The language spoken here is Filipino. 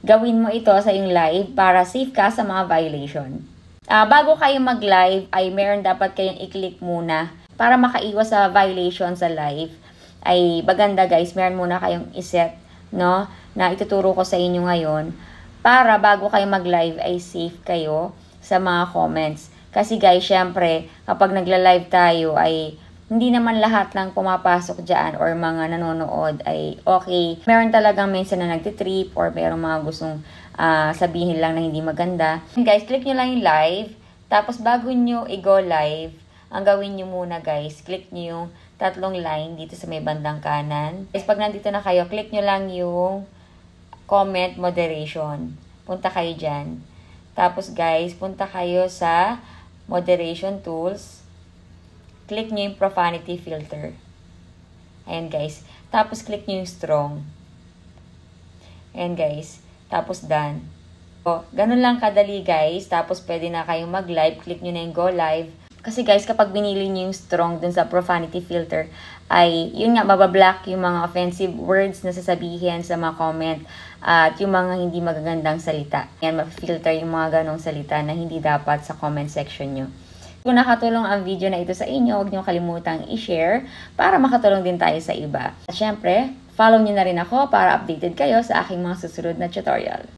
gawin mo ito sa iyong live para safe ka sa mga violation. Bago kayo mag-live ay meron dapat kayong i-click muna para makaiwas sa violation sa live. Ay maganda guys, meron muna kayong iset, no, na ituturo ko sa inyo ngayon para bago kayo mag-live ay safe kayo sa mga comments. Kasi guys, syempre, kapag nagla-live tayo ay hindi naman lahat ng pumapasok dyan or mga nanonood ay okay. Meron talagang minsan na nagtitrip or meron mga gustong sabihin lang na hindi maganda. Guys, click nyo lang yung live. Tapos bago nyo i-go live, ang gawin nyo muna guys, click nyo yung tatlong line dito sa may bandang kanan. Guys, pag nandito na kayo, click nyo lang yung comment moderation. Punta kayo dyan. Tapos guys, punta kayo sa moderation tools. Click nyo yung profanity filter. Ayan guys. Tapos click nyo yung strong. Ayan guys. Tapos done. So, ganun lang kadali guys. Tapos pwede na kayong mag-live. Click nyo na yung go live. Kasi guys, kapag binili nyo yung strong dun sa profanity filter, ay yun nga, mabablock yung mga offensive words na sasabihin sa mga comment at yung mga hindi magagandang salita. Yan, ma-filter yung mga ganong salita na hindi dapat sa comment section nyo. Kung nakatulong ang video na ito sa inyo, huwag niyo kalimutang i-share para makatulong din tayo sa iba. At syempre, follow niyo na rin ako para updated kayo sa aking mga susunod na tutorial.